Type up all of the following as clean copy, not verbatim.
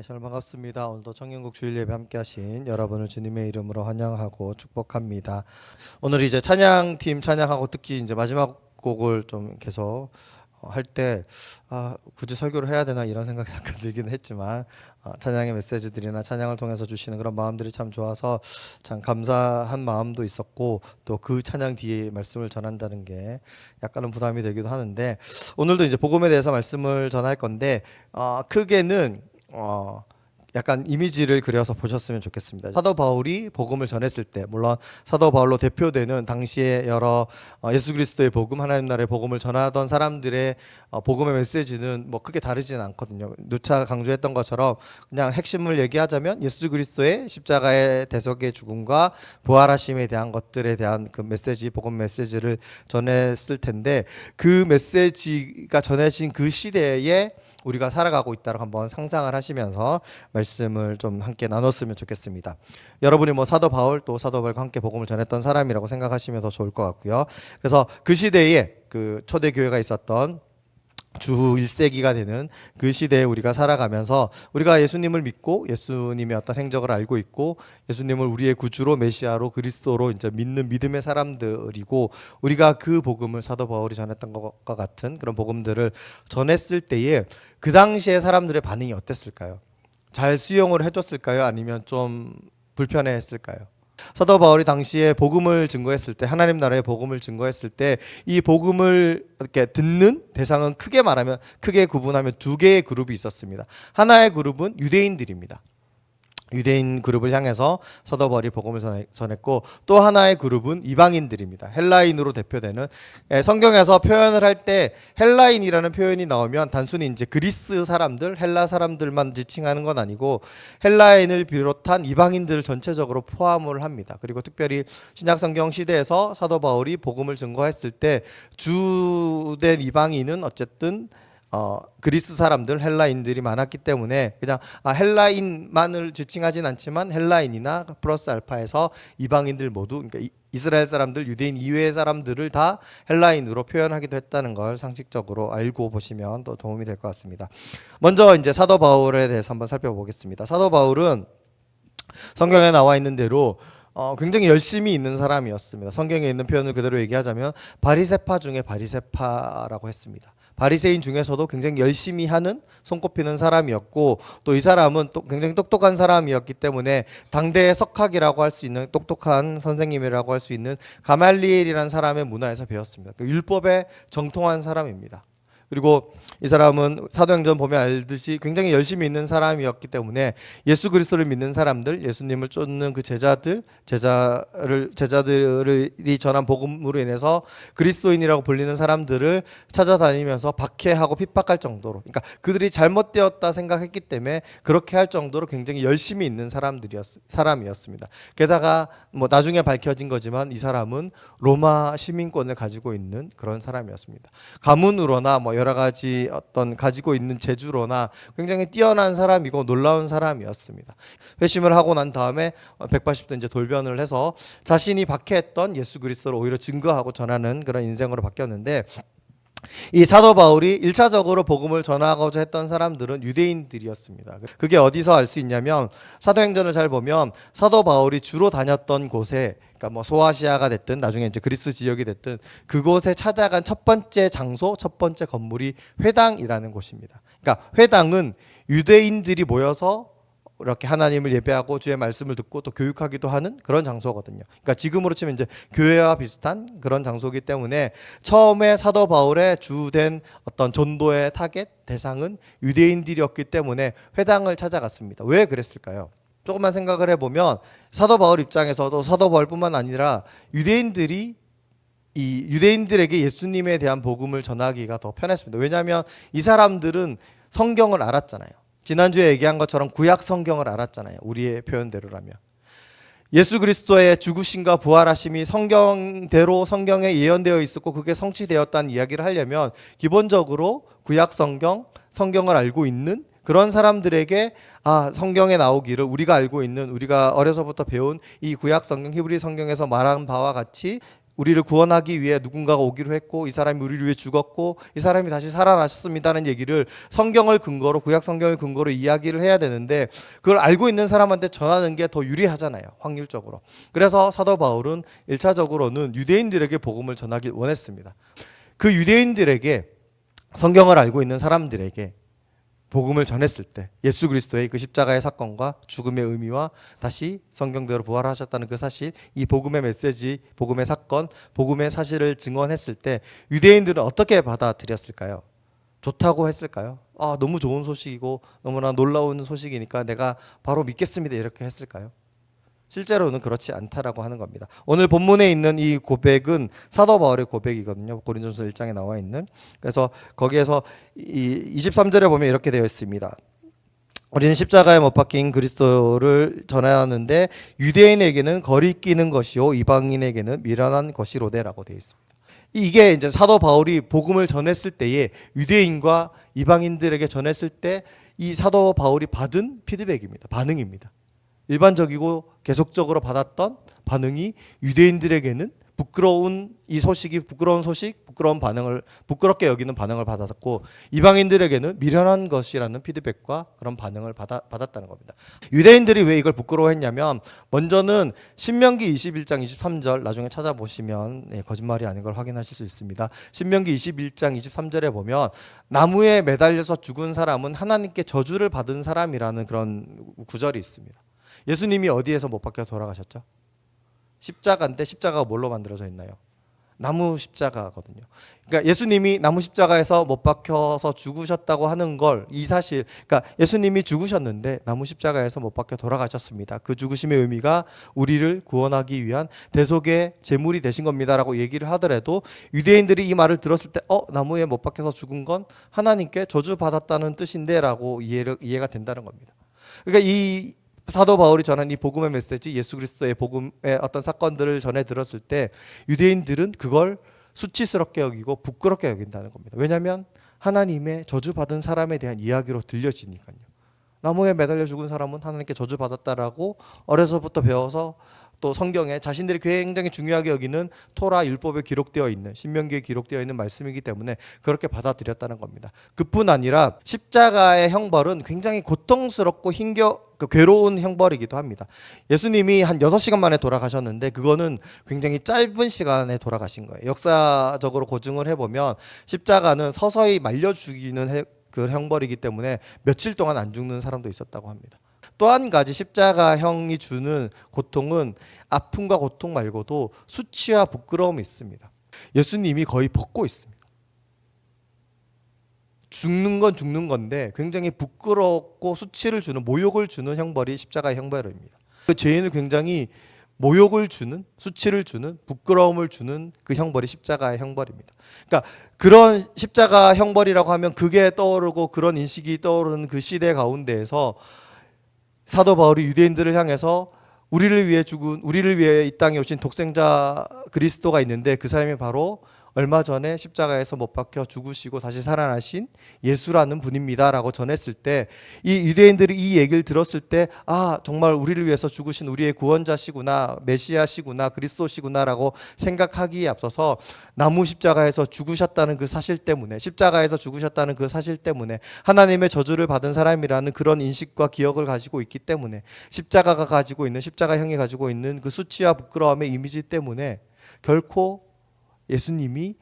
잘 반갑습니다. 오늘도 청년국 주일 예배 함께 하신 여러분을 주님의 이름으로 환영하고 축복합니다. 오늘 이제 찬양팀 찬양하고 특히 이제 마지막 곡을 좀 계속 할 때 굳이 설교를 해야 되나 이런 생각이 약간 들긴 했지만 찬양의 메시지들이나 찬양을 통해서 주시는 그런 마음들이 참 좋아서 참 감사한 마음도 있었고, 또 그 찬양 뒤에 말씀을 전한다는 게 약간은 부담이 되기도 하는데, 오늘도 이제 복음에 대해서 말씀을 전할 건데 크게는 약간 이미지를 그려서 보셨으면 좋겠습니다. 사도 바울이 복음을 전했을 때, 물론 사도 바울로 대표되는 당시에 여러 예수 그리스도의 복음, 하나님 나라의 복음을 전하던 사람들의 복음의 메시지는 뭐 크게 다르지는 않거든요. 누차 강조했던 것처럼 그냥 핵심을 얘기하자면 예수 그리스도의 십자가의 대속의 죽음과 부활하심에 대한 것들에 대한 그 메시지, 복음 메시지를 전했을 텐데, 그 메시지가 전해진 그 시대에 우리가 살아가고 있다고 한번 상상을 하시면서 말씀을 좀 함께 나눴으면 좋겠습니다. 여러분이 뭐 사도 바울, 또 사도 바울과 함께 복음을 전했던 사람이라고 생각하시면 더 좋을 것 같고요. 그래서 그 시대에 그 초대 교회가 있었던 주 1세기가 되는 그 시대에 우리가 살아가면서, 우리가 예수님을 믿고 예수님의 어떤 행적을 알고 있고 예수님을 우리의 구주로 메시아로 그리스도로 이제 믿는 믿음의 사람들이고, 우리가 그 복음을 사도 바울이 전했던 것과 같은 그런 복음들을 전했을 때에 그 당시에 사람들의 반응이 어땠을까요? 잘 수용을 해줬을까요? 아니면 좀 불편해했을까요? 사도 바울이 당시에 복음을 증거했을 때, 하나님 나라의 복음을 증거했을 때, 이 복음을 이렇게 듣는 대상은 크게 구분하면 두 개의 그룹이 있었습니다. 하나의 그룹은 유대인들입니다. 유대인 그룹을 향해서 사도 바울이 복음을 전했고, 또 하나의 그룹은 이방인들입니다. 헬라인으로 대표되는, 성경에서 표현을 할 때 헬라인이라는 표현이 나오면 단순히 이제 그리스 사람들, 헬라 사람들만 지칭하는 건 아니고 헬라인을 비롯한 이방인들을 전체적으로 포함을 합니다. 그리고 특별히 신약 성경 시대에서 사도 바울이 복음을 증거했을 때 주된 이방인은 어쨌든 그리스 사람들, 헬라인들이 많았기 때문에 그냥 헬라인만을 지칭하진 않지만 헬라인이나 플러스 알파에서 이방인들 모두, 그러니까 이스라엘 사람들, 유대인 이외의 사람들을 다 헬라인으로 표현하기도 했다는 걸 상식적으로 알고 보시면 또 도움이 될 것 같습니다. 먼저 이제 사도 바울에 대해서 한번 살펴보겠습니다. 사도 바울은 성경에 나와 있는 대로 굉장히 열심히 있는 사람이었습니다. 성경에 있는 표현을 그대로 얘기하자면 바리새파 중에 바리새파라고 했습니다. 바리새인 중에서도 굉장히 열심히 하는, 손꼽히는 사람이었고, 또 이 사람은 또 굉장히 똑똑한 사람이었기 때문에 당대의 석학이라고 할 수 있는, 똑똑한 선생님이라고 할 수 있는 가말리엘이라는 사람의 문화에서 배웠습니다. 그 율법에 정통한 사람입니다. 그리고 이 사람은 사도행전 보면 알듯이 굉장히 열심히 있는 사람이었기 때문에 예수 그리스도를 믿는 사람들, 예수님을 쫓는 그 제자들이 전한 복음으로 인해서 그리스도인이라고 불리는 사람들을 찾아다니면서 박해하고 핍박할 정도로, 그러니까 그들이 잘못되었다 생각했기 때문에 그렇게 할 정도로 굉장히 열심히 있는 사람이었습니다. 게다가 뭐 나중에 밝혀진 거지만 이 사람은 로마 시민권을 가지고 있는 그런 사람이었습니다. 가문으로나 뭐 여러 가지 어떤 가지고 있는 재주로나 굉장히 뛰어난 사람이고 놀라운 사람이었습니다. 회심을 하고 난 다음에 180도 이제 돌변을 해서 자신이 박해했던 예수 그리스도를 오히려 증거하고 전하는 그런 인생으로 바뀌었는데, 이 사도 바울이 1차적으로 복음을 전하고자 했던 사람들은 유대인들이었습니다. 그게 어디서 알 수 있냐면, 사도행전을 잘 보면 사도 바울이 주로 다녔던 곳에, 그러니까 뭐 소아시아가 됐든 나중에 이제 그리스 지역이 됐든 그곳에 찾아간 첫 번째 장소, 첫 번째 건물이 회당이라는 곳입니다. 그러니까 회당은 유대인들이 모여서 이렇게 하나님을 예배하고 주의 말씀을 듣고 또 교육하기도 하는 그런 장소거든요. 그러니까 지금으로 치면 이제 교회와 비슷한 그런 장소이기 때문에 처음에 사도 바울의 주된 어떤 전도의 타겟 대상은 유대인들이었기 때문에 회당을 찾아갔습니다. 왜 그랬을까요? 조금만 생각을 해보면 사도 바울 입장에서도, 사도 바울뿐만 아니라 유대인들에게 예수님에 대한 복음을 전하기가 더 편했습니다. 왜냐하면 이 사람들은 성경을 알았잖아요. 지난주에 얘기한 것처럼 구약 성경을 알았잖아요. 우리의 표현대로라면 예수 그리스도의 죽으심과 부활하심이 성경대로 성경에 예언되어 있었고 그게 성취되었다는 이야기를 하려면 기본적으로 구약 성경을 알고 있는 그런 사람들에게 성경에 나오기를, 우리가 알고 있는, 우리가 어려서부터 배운 이 구약 성경, 히브리 성경에서 말한 바와 같이 우리를 구원하기 위해 누군가가 오기로 했고 이 사람이 우리를 위해 죽었고 이 사람이 다시 살아나셨습니다는 얘기를 성경을 근거로 구약 성경을 근거로 이야기를 해야 되는데 그걸 알고 있는 사람한테 전하는 게 더 유리하잖아요. 확률적으로. 그래서 사도 바울은 1차적으로는 유대인들에게 복음을 전하길 원했습니다. 그 유대인들에게 성경을 알고 있는 사람들에게 복음을 전했을 때 예수 그리스도의 그 십자가의 사건과 죽음의 의미와 다시 성경대로 부활하셨다는 그 사실, 이 복음의 메시지, 복음의 사건, 복음의 사실을 증언했을 때 유대인들은 어떻게 받아들였을까요? 좋다고 했을까요? 아, 너무 좋은 소식이고 너무나 놀라운 소식이니까 내가 바로 믿겠습니다 이렇게 했을까요? 실제로는 그렇지 않다라고 하는 겁니다. 오늘 본문에 있는 이 고백은 사도 바울의 고백이거든요. 고린도전서 1장에 나와 있는. 그래서 거기에서 이 23절에 보면 이렇게 되어 있습니다. 우리는 십자가에 못 박힌 그리스도를 전하였는데 유대인에게는 거리끼는 것이요 이방인에게는 미련한 것이로되라고 되어 있습니다. 이게 이제 사도 바울이 복음을 전했을 때에 유대인과 이방인들에게 전했을 때 이 사도 바울이 받은 피드백입니다. 반응입니다. 일반적이고 계속적으로 받았던 반응이 유대인들에게는 부끄러운 이 소식이 부끄러운 소식, 부끄러운 반응을 부끄럽게 여기는 반응을 받았고 이방인들에게는 미련한 것이라는 피드백과 그런 반응을 받았다는 겁니다. 유대인들이 왜 이걸 부끄러워했냐면 먼저는 신명기 21장 23절 나중에 찾아보시면 거짓말이 아닌 걸 확인하실 수 있습니다. 신명기 21장 23절에 보면 나무에 매달려서 죽은 사람은 하나님께 저주를 받은 사람이라는 그런 구절이 있습니다. 예수님이 어디에서 못 박혀 돌아가셨죠? 십자가인데 십자가가 뭘로 만들어져 있나요? 나무 십자가거든요. 그러니까 예수님이 나무 십자가에서 못 박혀서 죽으셨다고 하는 걸 이 사실, 그러니까 예수님이 죽으셨는데 나무 십자가에서 못 박혀 돌아가셨습니다. 그 죽으심의 의미가 우리를 구원하기 위한 대속의 제물이 되신 겁니다라고 얘기를 하더라도 유대인들이 이 말을 들었을 때 나무에 못 박혀서 죽은 건 하나님께 저주받았다는 뜻인데라고 이해가 된다는 겁니다. 그러니까 이 사도 바울이 전한 이 복음의 메시지, 예수 그리스도의 복음의 어떤 사건들을 전해 들었을 때 유대인들은 그걸 수치스럽게 여기고 부끄럽게 여긴다는 겁니다. 왜냐하면 하나님의 저주받은 사람에 대한 이야기로 들려지니까요. 나무에 매달려 죽은 사람은 하나님께 저주받았다라고 어려서부터 배워서 또 성경에 자신들이 굉장히 중요하게 여기는 토라 율법에 기록되어 있는 신명기에 기록되어 있는 말씀이기 때문에 그렇게 받아들였다는 겁니다. 그뿐 아니라 십자가의 형벌은 굉장히 고통스럽고 괴로운 형벌이기도 합니다. 예수님이 한 6시간 만에 돌아가셨는데 그거는 굉장히 짧은 시간에 돌아가신 거예요. 역사적으로 고증을 해보면 십자가는 서서히 말려 죽이는 그 형벌이기 때문에 며칠 동안 안 죽는 사람도 있었다고 합니다. 또 한 가지 십자가형이 주는 고통은 아픔과 고통 말고도 수치와 부끄러움이 있습니다. 예수님이 거의 벗고 있습니다. 죽는 건 죽는 건데 굉장히 부끄럽고 수치를 주는 모욕을 주는 형벌이 십자가의 형벌입니다. 그 죄인을 굉장히 모욕을 주는, 수치를 주는, 부끄러움을 주는 그 형벌이 십자가의 형벌입니다. 그러니까 그런 십자가 형벌이라고 하면 그게 떠오르고 그런 인식이 떠오르는 그 시대 가운데에서 사도 바울이 유대인들을 향해서 우리를 위해 이 땅에 오신 독생자 그리스도가 있는데 그 사람이 바로 얼마 전에 십자가에서 못 박혀 죽으시고 다시 살아나신 예수라는 분입니다라고 전했을 때 이 유대인들이 이 얘기를 들었을 때 정말 우리를 위해서 죽으신 우리의 구원자시구나, 메시아시구나, 그리스도시구나라고 생각하기에 앞서서 나무 십자가에서 죽으셨다는 그 사실 때문에, 십자가에서 죽으셨다는 그 사실 때문에 하나님의 저주를 받은 사람이라는 그런 인식과 기억을 가지고 있기 때문에 십자가가 가지고 있는, 십자가형이 가지고 있는 그 수치와 부끄러움의 이미지 때문에 결코 예수님이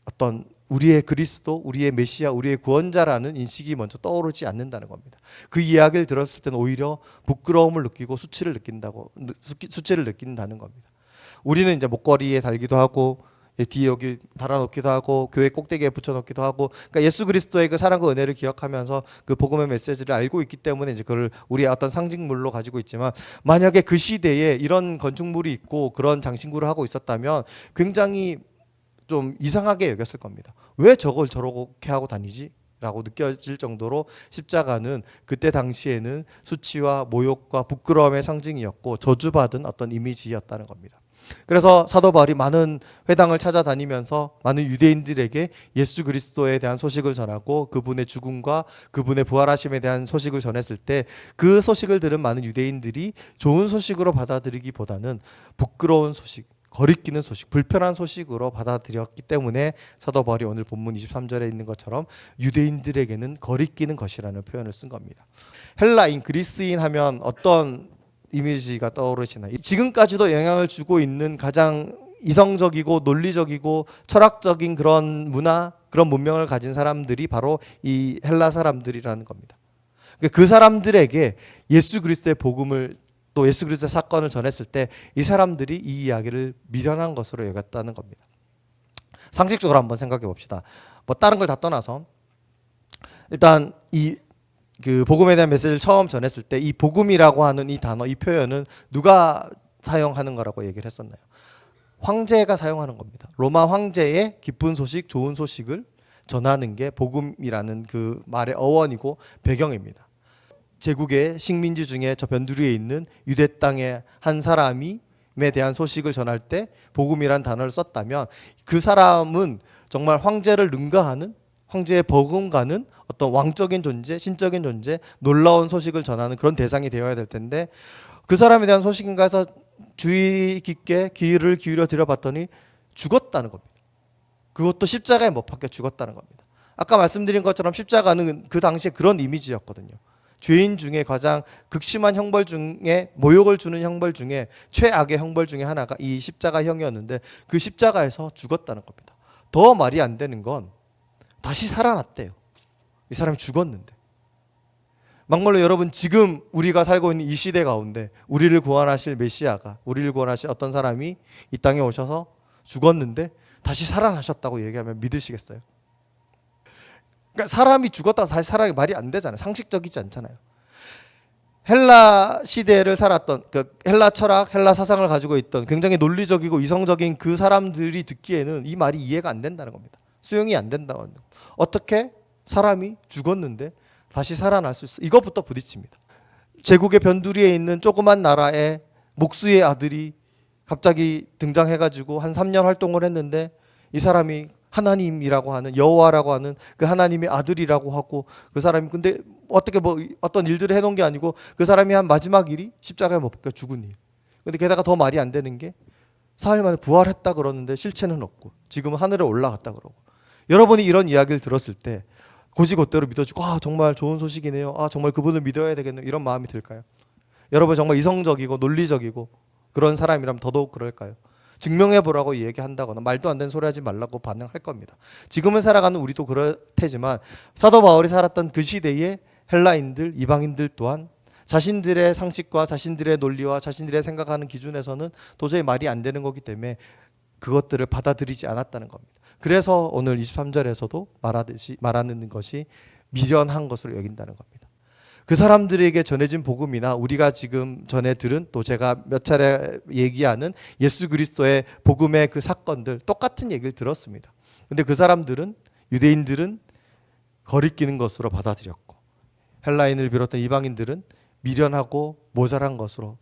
어떤 우리의 그리스도, 우리의 메시아, 우리의 구원자라는 인식이 먼저 떠오르지 않는다는 겁니다. 그 이야기를 들었을 때는 오히려 부끄러움을 느끼고 수치를 느낀다는 겁니다. 우리는 이제 목걸이에 달기도 하고 뒤에 여기 달아놓기도 하고 교회 꼭대기에 붙여놓기도 하고, 그러니까 예수 그리스도의 그 사랑과 은혜를 기억하면서 그 복음의 메시지를 알고 있기 때문에 이제 그걸 우리의 어떤 상징물로 가지고 있지만, 만약에 그 시대에 이런 건축물이 있고 그런 장신구를 하고 있었다면 굉장히 좀 이상하게 여겼을 겁니다. 왜 저걸 저렇게 하고 다니지? 라고 느껴질 정도로 십자가는 그때 당시에는 수치와 모욕과 부끄러움의 상징이었고 저주받은 어떤 이미지였다는 겁니다. 그래서 사도 바울이 많은 회당을 찾아다니면서 많은 유대인들에게 예수 그리스도에 대한 소식을 전하고 그분의 죽음과 그분의 부활하심에 대한 소식을 전했을 때 그 소식을 들은 많은 유대인들이 좋은 소식으로 받아들이기보다는 부끄러운 소식, 거리끼는 소식, 불편한 소식으로 받아들였기 때문에 사도 바울이 오늘 본문 23절에 있는 것처럼 유대인들에게는 거리끼는 것이라는 표현을 쓴 겁니다. 헬라인, 그리스인 하면 어떤 이미지가 떠오르시나요? 지금까지도 영향을 주고 있는 가장 이성적이고 논리적이고 철학적인 그런 문화, 그런 문명을 가진 사람들이 바로 이 헬라 사람들이라는 겁니다. 그 사람들에게 예수 그리스도의 복음을, 또 예수 그리스도의 사건을 전했을 때 이 사람들이 이 이야기를 미련한 것으로 여겼다는 겁니다. 상식적으로 한번 생각해 봅시다. 뭐 다른 걸 다 떠나서 일단 그 복음에 대한 메시지를 처음 전했을 때 이 복음이라고 하는 이 단어, 이 표현은 누가 사용하는 거라고 얘기를 했었나요? 황제가 사용하는 겁니다. 로마 황제의 기쁜 소식, 좋은 소식을 전하는 게 복음이라는 그 말의 어원이고 배경입니다. 제국의 식민지 중에 저 변두리에 있는 유대 땅의 한 사람에 대한 소식을 전할 때 복음이란 단어를 썼다면 그 사람은 정말 황제를 능가하는, 황제의 버금가는 어떤 왕적인 존재, 신적인 존재, 놀라운 소식을 전하는 그런 대상이 되어야 될 텐데 그 사람에 대한 소식인가 해서 주의 깊게 귀를 기울여 들여봤더니 죽었다는 겁니다. 그것도 십자가에 못 박혀 죽었다는 겁니다. 아까 말씀드린 것처럼 십자가는 그 당시에 그런 이미지였거든요. 죄인 중에 가장 극심한 형벌 중에, 모욕을 주는 형벌 중에 최악의 형벌 중에 하나가 이 십자가형이었는데 그 십자가에서 죽었다는 겁니다. 더 말이 안 되는 건 다시 살아났대요. 이 사람이 죽었는데. 막말로 여러분, 지금 우리가 살고 있는 이 시대 가운데 우리를 구원하실 메시아가, 우리를 구원하실 어떤 사람이 이 땅에 오셔서 죽었는데 다시 살아나셨다고 얘기하면 믿으시겠어요? 그러니까 사람이 죽었다가 다시 살아나는 말이 안 되잖아요. 상식적이지 않잖아요. 헬라 시대를 살았던, 그 헬라 철학, 헬라 사상을 가지고 있던 굉장히 논리적이고 이성적인 그 사람들이 듣기에는 이 말이 이해가 안 된다는 겁니다. 수용이 안 된다고 합니다. 어떻게 사람이 죽었는데 다시 살아날 수 있어? 이것부터 부딪힙니다. 제국의 변두리에 있는 조그만 나라의 목수의 아들이 갑자기 등장해가지고 한 3년 활동을 했는데 이 사람이 하나님이라고 하는, 여호와라고 하는 그 하나님의 아들이라고 하고, 그 사람이 근데 어떻게 뭐 어떤 일들을 해놓은 게 아니고 그 사람이 한 마지막 일이 십자가에 못 박혀 죽은 일. 근데 게다가 더 말이 안 되는 게 사흘 만에 부활했다 그러는데 실체는 없고 지금은 하늘에 올라갔다 그러고. 여러분이 이런 이야기를 들었을 때 곧이곧대로 믿어주고 정말 좋은 소식이네요. 정말 그분을 믿어야 되겠네요. 이런 마음이 들까요? 여러분 정말 이성적이고 논리적이고 그런 사람이라면 더더욱 그럴까요? 증명해보라고 얘기한다거나 말도 안 되는 소리 하지 말라고 반응할 겁니다. 지금은 살아가는 우리도 그럴 테지만 사도 바울이 살았던 그 시대의 헬라인들, 이방인들 또한 자신들의 상식과 자신들의 논리와 자신들의 생각하는 기준에서는 도저히 말이 안 되는 거기 때문에 그것들을 받아들이지 않았다는 겁니다. 그래서 오늘 23절에서도 말하는 것이 미련한 것으로 여긴다는 겁니다. 그 사람들에게 전해진 복음이나 우리가 지금 전해 들은, 또 제가 몇 차례 얘기하는 예수 그리스도의 복음의 그 사건들 똑같은 얘기를 들었습니다. 근데 그 사람들은, 유대인들은 거리끼는 것으로 받아들였고 헬라인을 비롯한 이방인들은 미련하고 모자란 것으로.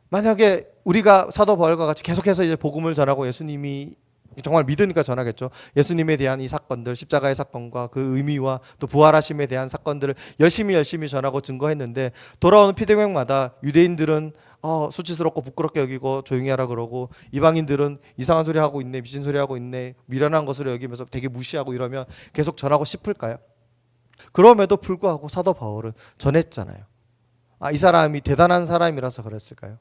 만약에 우리가 사도 바울과 같이 계속해서 이제 복음을 전하고 예수님이 정말 믿으니까 전하겠죠. 예수님에 대한 이 사건들, 십자가의 사건과 그 의미와 또 부활하심에 대한 사건들을 열심히 전하고 증거했는데 돌아오는 피드백마다 유대인들은 수치스럽고 부끄럽게 여기고 조용히 하라 그러고, 이방인들은 이상한 소리 하고 있네, 미친 소리 하고 있네, 미련한 것으로 여기면서 되게 무시하고 이러면 계속 전하고 싶을까요? 그럼에도 불구하고 사도 바울은 전했잖아요. 이 사람이 대단한 사람이라서 그랬을까요?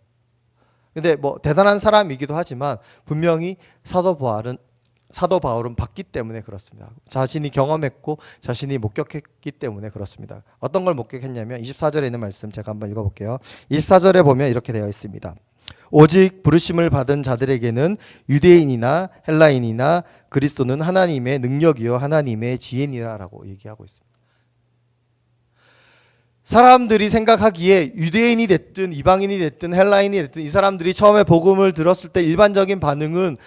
근데 뭐 대단한 사람이기도 하지만 분명히 사도 바울은 봤기 때문에 그렇습니다. 자신이 경험했고 자신이 목격했기 때문에 그렇습니다. 어떤 걸 목격했냐면 24절에 있는 말씀 제가 한번 읽어볼게요. 24절에 보면 이렇게 되어 있습니다. 오직 부르심을 받은 자들에게는 유대인이나 헬라인이나 그리스도는 하나님의 능력이요 하나님의 지혜니라라고 얘기하고 있습니다. 사람들이 생각하기에 유대인이 됐든 이방인이 됐든 헬라인이 됐든 이 사람들이 처음에 복음을 들었을 때 일반적인 반응은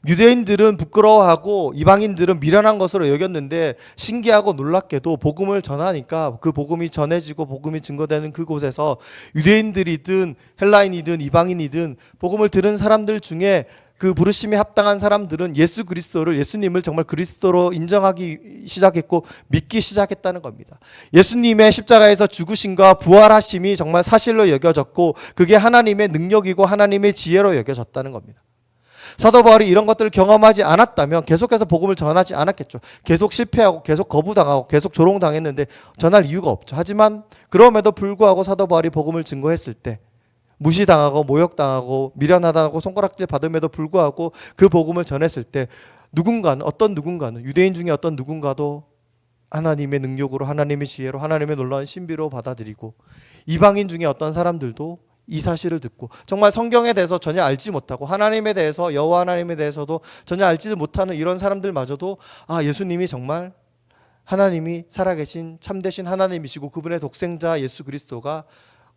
유대인들은 부끄러워하고 이방인들은 미련한 것으로 여겼는데, 신기하고 놀랍게도 복음을 전하니까 그 복음이 전해지고 복음이 증거되는 그곳에서 유대인들이든 헬라인이든 이방인이든 복음을 들은 사람들 중에 그 부르심에 합당한 사람들은 예수님을 정말 그리스도로 인정하기 시작했고 믿기 시작했다는 겁니다. 예수님의 십자가에서 죽으심과 부활하심이 정말 사실로 여겨졌고 그게 하나님의 능력이고 하나님의 지혜로 여겨졌다는 겁니다. 사도 바울이 이런 것들을 경험하지 않았다면 계속해서 복음을 전하지 않았겠죠. 계속 실패하고 계속 거부당하고 계속 조롱당했는데 전할 이유가 없죠. 하지만 그럼에도 불구하고 사도 바울이 복음을 증거했을 때 무시당하고 모욕당하고 미련하다고 손가락질 받음에도 불구하고 그 복음을 전했을 때 어떤 누군가는 유대인 중에 어떤 누군가도 하나님의 능력으로 하나님의 지혜로 하나님의 놀라운 신비로 받아들이고 이방인 중에 어떤 사람들도 이 사실을 듣고 정말 성경에 대해서 전혀 알지 못하고 하나님에 대해서 여호와 하나님에 대해서도 전혀 알지도 못하는 이런 사람들마저도 예수님이 정말 하나님이 살아계신 참되신 하나님이시고 그분의 독생자 예수 그리스도가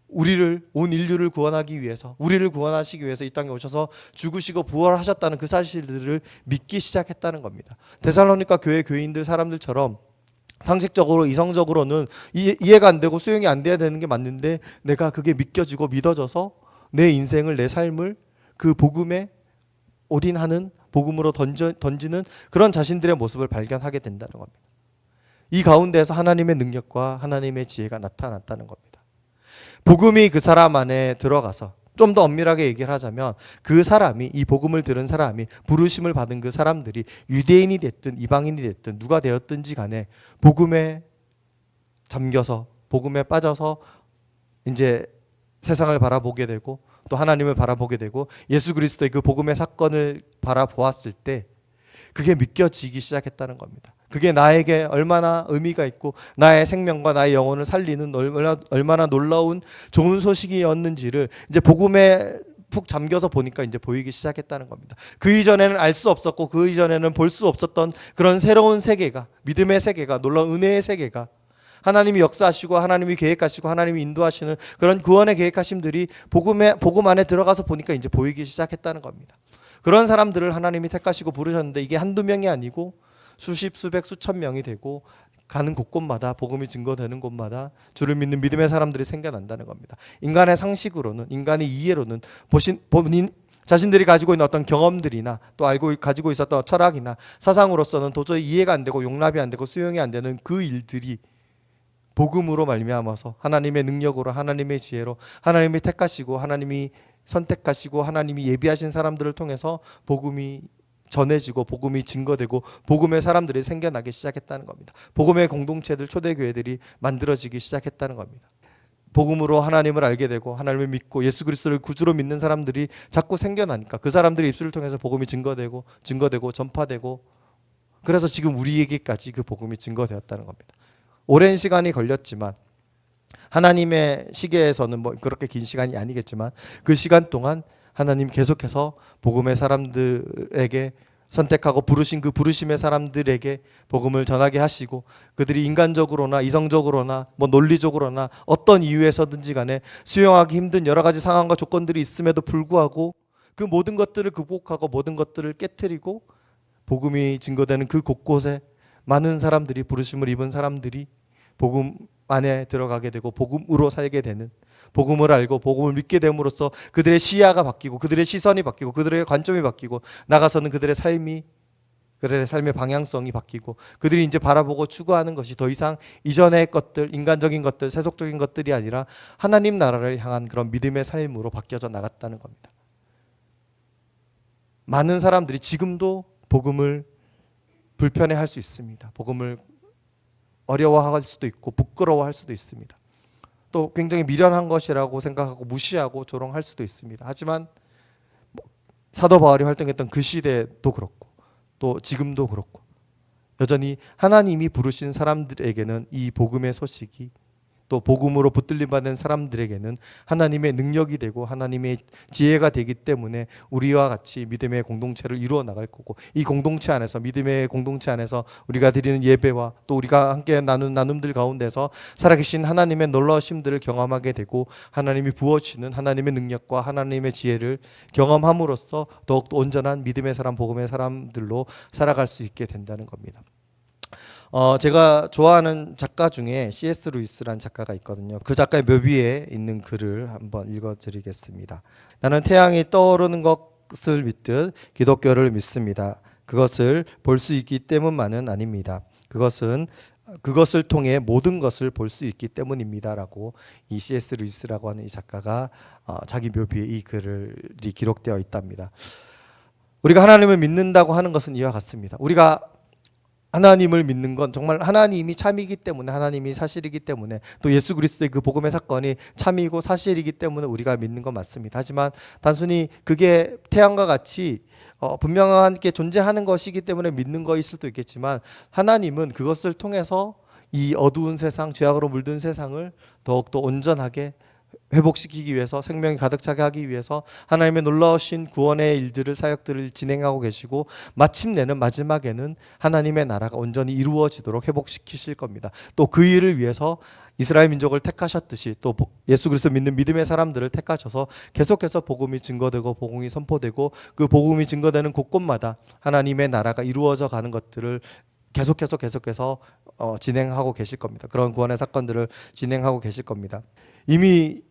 온 인류를 구원하기 위해서 우리를 구원하시기 위해서 이 땅에 오셔서 죽으시고 부활하셨다는 그 사실들을 믿기 시작했다는 겁니다. 데살로니가 교회 교인들 사람들처럼 상식적으로 이성적으로는 이해가 안 되고 수용이 안 돼야 되는 게 맞는데 내가 그게 믿겨지고 믿어져서 내 인생을 내 삶을 그 복음에 올인하는 복음으로 던지는 그런 자신들의 모습을 발견하게 된다는 겁니다. 이 가운데에서 하나님의 능력과 하나님의 지혜가 나타났다는 겁니다. 복음이 그 사람 안에 들어가서 좀 더 엄밀하게 얘기를 하자면 그 사람이 이 복음을 들은 사람이 부르심을 받은 그 사람들이 유대인이 됐든 이방인이 됐든 누가 되었든지 간에 복음에 잠겨서 복음에 빠져서 이제 세상을 바라보게 되고 또 하나님을 바라보게 되고 예수 그리스도의 그 복음의 사건을 바라보았을 때 그게 믿겨지기 시작했다는 겁니다. 그게 나에게 얼마나 의미가 있고 나의 생명과 나의 영혼을 살리는 얼마나 놀라운 좋은 소식이었는지를 이제 복음에 푹 잠겨서 보니까 이제 보이기 시작했다는 겁니다. 그 이전에는 알 수 없었고 그 이전에는 볼 수 없었던 그런 새로운 세계가 믿음의 세계가 놀라운 은혜의 세계가 하나님이 역사하시고 하나님이 계획하시고 하나님이 인도하시는 그런 구원의 계획하심들이 복음 안에 들어가서 보니까 이제 보이기 시작했다는 겁니다. 그런 사람들을 하나님이 택하시고 부르셨는데 이게 한두 명이 아니고 수십, 수백, 수천 명이 되고 가는 곳곳마다 복음이 증거되는 곳마다 주를 믿는 믿음의 사람들이 생겨난다는 겁니다. 인간의 상식으로는 인간의 이해로는 본인 자신들이 가지고 있는 어떤 경험들이나 또 가지고 있었던 철학이나 사상으로서는 도저히 이해가 안 되고 용납이 안 되고 수용이 안 되는 그 일들이 복음으로 말미암아서 하나님의 능력으로 하나님의 지혜로 하나님이 택하시고 하나님이 선택하시고 하나님이 예비하신 사람들을 통해서 복음이 전해지고 복음이 증거되고 복음의 사람들이 생겨나기 시작했다는 겁니다. 복음의 공동체들 초대교회들이 만들어지기 시작했다는 겁니다. 복음으로 하나님을 알게 되고 하나님을 믿고 예수 그리스도를 구주로 믿는 사람들이 자꾸 생겨나니까 그 사람들의 입술을 통해서 복음이 증거되고 전파되고 그래서 지금 우리에게까지 그 복음이 증거되었다는 겁니다. 오랜 시간이 걸렸지만 하나님의 시계에서는 뭐 그렇게 긴 시간이 아니겠지만 그 시간 동안 하나님 계속해서 복음의 사람들에게 선택하고 부르신 그 부르심의 사람들에게 복음을 전하게 하시고 그들이 인간적으로나 이성적으로나 뭐 논리적으로나 어떤 이유에서든지 간에 수용하기 힘든 여러 가지 상황과 조건들이 있음에도 불구하고 그 모든 것들을 극복하고 모든 것들을 깨트리고 복음이 증거되는 그 곳곳에 많은 사람들이 부르심을 입은 사람들이 복음 안에 들어가게 되고 복음으로 살게 되는 복음을 알고 복음을 믿게 됨으로써 그들의 시야가 바뀌고 그들의 시선이 바뀌고 그들의 관점이 바뀌고 나가서는 그들의 삶의 방향성이 바뀌고 그들이 이제 바라보고 추구하는 것이 더 이상 이전의 것들 인간적인 것들 세속적인 것들이 아니라 하나님 나라를 향한 그런 믿음의 삶으로 바뀌어져 나갔다는 겁니다. 많은 사람들이 지금도 복음을 불편해할 수 있습니다. 복음을 어려워할 수도 있고 부끄러워할 수도 있습니다. 또 굉장히 미련한 것이라고 생각하고 무시하고 조롱할 수도 있습니다. 하지만 사도 바울이 활동했던 그 시대도 그렇고 또 지금도 그렇고 여전히 하나님이 부르신 사람들에게는 이 복음의 소식이 또 복음으로 붙들림 받은 사람들에게는 하나님의 능력이 되고 하나님의 지혜가 되기 때문에 우리와 같이 믿음의 공동체를 이루어 나갈 거고 이 공동체 안에서 믿음의 공동체 안에서 우리가 드리는 예배와 또 우리가 함께 나눈 나눔들 가운데서 살아계신 하나님의 놀라우심들을 경험하게 되고 하나님이 부어주시는 하나님의 능력과 하나님의 지혜를 경험함으로써 더욱더 온전한 믿음의 사람 복음의 사람들로 살아갈 수 있게 된다는 겁니다. 제가 좋아하는 작가 중에 C.S. 루이스라는 작가가 있거든요. 그 작가의 묘비에 있는 글을 한번 읽어드리겠습니다. 나는 태양이 떠오르는 것을 믿듯 기독교를 믿습니다. 그것을 볼 수 있기 때문만은 아닙니다. 그것을 통해 모든 것을 볼 수 있기 때문입니다라고 이 C.S. 루이스라고 하는 이 작가가 자기 묘비에 이 글이 기록되어 있답니다. 우리가 하나님을 믿는다고 하는 것은 이와 같습니다. 우리가 하나님을 믿는 건 정말 하나님이 참이기 때문에, 하나님이 사실이기 때문에, 또 예수 그리스도의 그 복음의 사건이 참이고 사실이기 때문에 우리가 믿는 건 맞습니다. 하지만 단순히 그게 태양과 같이 분명하게 존재하는 것이기 때문에 믿는 것일 수도 있겠지만, 하나님은 그것을 통해서 이 어두운 세상, 죄악으로 물든 세상을 더욱더 온전하게 회복시키기 위해서, 생명이 가득 차게 하기 위해서 하나님의 놀라우신 구원의 일들을, 사역들을 진행하고 계시고, 마침내는, 마지막에는 하나님의 나라가 온전히 이루어지도록 회복시키실 겁니다. 또 그 일을 위해서 이스라엘 민족을 택하셨듯이 또 예수 그리스도 믿는 믿음의 사람들을 택하셔서 계속해서 복음이 증거되고 복음이 선포되고, 그 복음이 증거되는 곳곳마다 하나님의 나라가 이루어져 가는 것들을 계속해서 진행하고 계실 겁니다. 그런 구원의 사건들을 진행하고 계실 겁니다. 이미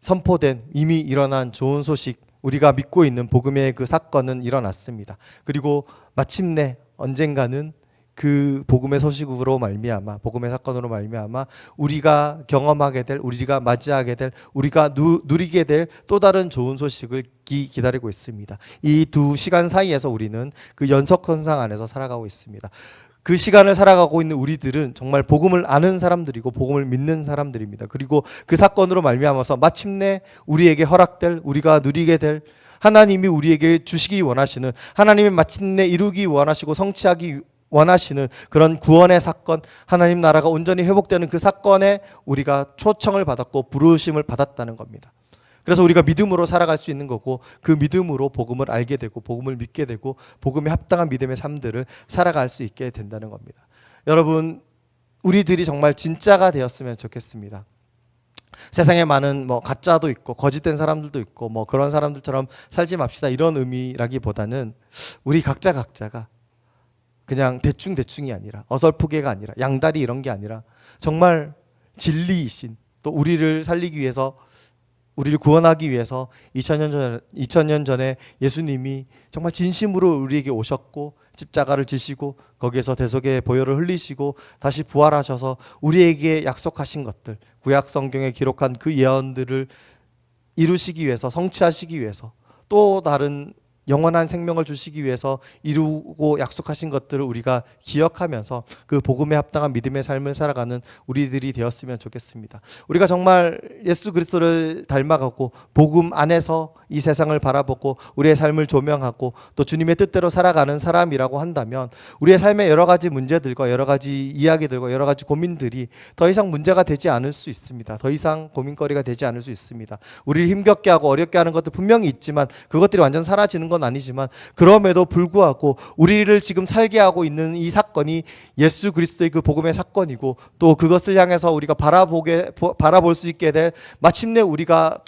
선포된, 이미 일어난 좋은 소식, 우리가 믿고 있는 복음의 그 사건은 일어났습니다. 그리고 마침내 언젠가는 그 복음의 소식으로 말미암아, 복음의 사건으로 말미암아 우리가 경험하게 될, 우리가 맞이하게 될, 우리가 누리게 될 또 다른 좋은 소식을 기다리고 있습니다. 이 두 시간 사이에서 우리는 그 연속선상 안에서 살아가고 있습니다. 그 시간을 살아가고 있는 우리들은 정말 복음을 아는 사람들이고 복음을 믿는 사람들입니다. 그리고 그 사건으로 말미암아서 마침내 우리에게 허락될, 우리가 누리게 될, 하나님이 우리에게 주시기 원하시는, 하나님이 마침내 이루기 원하시고 성취하기 원하시는 그런 구원의 사건, 하나님 나라가 온전히 회복되는 그 사건에 우리가 초청을 받았고 부르심을 받았다는 겁니다. 그래서 우리가 믿음으로 살아갈 수 있는 거고, 그 믿음으로 복음을 알게 되고 복음을 믿게 되고 복음에 합당한 믿음의 삶들을 살아갈 수 있게 된다는 겁니다. 여러분, 우리들이 정말 진짜가 되었으면 좋겠습니다. 세상에 많은 가짜도 있고 거짓된 사람들도 있고 그런 사람들처럼 살지 맙시다, 이런 의미라기보다는 우리 각자가 그냥 대충이 아니라, 어설프게가 아니라, 양다리 이런 게 아니라 정말 진리이신, 또 우리를 살리기 위해서, 우리를 구원하기 위해서 2000년 전에 예수님이 정말 진심으로 우리에게 오셨고 십자가를 지시고 거기에서 대속의 보혈을 흘리시고 다시 부활하셔서 우리에게 약속하신 것들, 구약 성경에 기록한 그 예언들을 이루시기 위해서, 성취하시기 위해서, 또 다른 영원한 생명을 주시기 위해서 이루고 약속하신 것들을 우리가 기억하면서 그 복음에 합당한 믿음의 삶을 살아가는 우리들이 되었으면 좋겠습니다. 우리가 정말 예수 그리스도를 닮아가고 복음 안에서 이 세상을 바라보고 우리의 삶을 조명하고 또 주님의 뜻대로 살아가는 사람이라고 한다면, 우리의 삶의 여러 가지 문제들과 여러 가지 이야기들과 여러 가지 고민들이 더 이상 문제가 되지 않을 수 있습니다. 더 이상 고민거리가 되지 않을 수 있습니다. 우리를 힘겹게 하고 어렵게 하는 것도 분명히 있지만, 그것들이 완전 사라지는 건 아니지만, 그럼에도 불구하고 우리를 지금 살게 하고 있는 이 사건이 예수 그리스도의 그 복음의 사건이고, 또 그것을 향해서 우리가 바라볼 수 있게 될, 마침내 우리가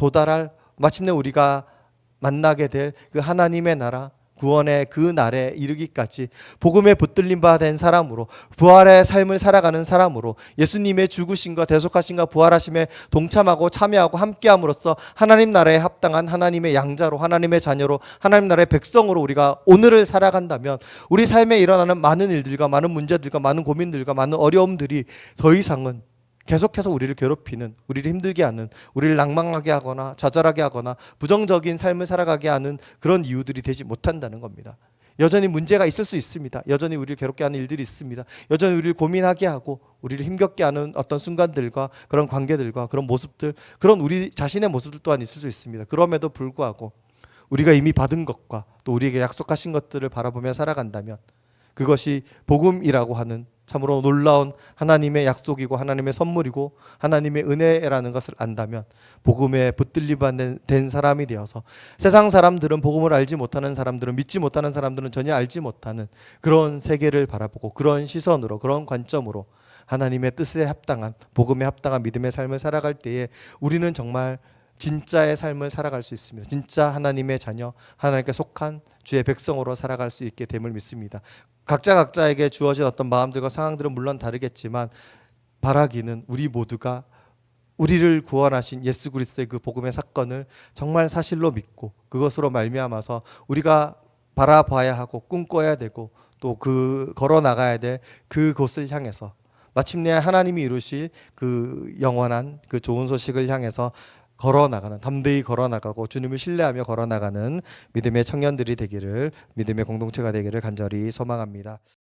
만나게 될 그 하나님의 나라, 구원의 그 날에 이르기까지 복음에 붙들린 바 된 사람으로, 부활의 삶을 살아가는 사람으로, 예수님의 죽으심과 대속하심과 부활하심에 동참하고 참여하고 함께함으로써 하나님 나라에 합당한 하나님의 양자로, 하나님의 자녀로, 하나님 나라의 백성으로 우리가 오늘을 살아간다면, 우리 삶에 일어나는 많은 일들과 많은 문제들과 많은 고민들과 많은 어려움들이 더 이상은 계속해서 우리를 괴롭히는, 우리를 힘들게 하는, 우리를 낭망하게 하거나 좌절하게 하거나 부정적인 삶을 살아가게 하는 그런 이유들이 되지 못한다는 겁니다. 여전히 문제가 있을 수 있습니다. 여전히 우리를 괴롭게 하는 일들이 있습니다. 여전히 우리를 고민하게 하고 우리를 힘겹게 하는 어떤 순간들과 그런 관계들과 그런 모습들, 그런 우리 자신의 모습들 또한 있을 수 있습니다. 그럼에도 불구하고 우리가 이미 받은 것과 또 우리에게 약속하신 것들을 바라보며 살아간다면, 그것이 복음이라고 하는 참으로 놀라운 하나님의 약속이고 하나님의 선물이고 하나님의 은혜라는 것을 안다면, 복음에 붙들림 된 사람이 되어서 세상 사람들은, 복음을 알지 못하는 사람들은, 믿지 못하는 사람들은 전혀 알지 못하는 그런 세계를 바라보고 그런 시선으로, 그런 관점으로 하나님의 뜻에 합당한, 복음에 합당한 믿음의 삶을 살아갈 때에 우리는 정말 진짜의 삶을 살아갈 수 있습니다. 진짜 하나님의 자녀, 하나님께 속한 주의 백성으로 살아갈 수 있게 됨을 믿습니다. 각자에게 주어진 어떤 마음들과 상황들은 물론 다르겠지만, 바라기는 우리 모두가 우리를 구원하신 예수 그리스도의 그 복음의 사건을 정말 사실로 믿고 그것으로 말미암아서 우리가 바라봐야 하고 꿈꿔야 되고 또 그 걸어 나가야 될 그곳을 향해서, 마침내 하나님이 이루실 그 영원한 그 좋은 소식을 향해서 걸어 나가는, 담대히 걸어 나가고 주님을 신뢰하며 걸어 나가는 믿음의 청년들이 되기를, 믿음의 공동체가 되기를 간절히 소망합니다.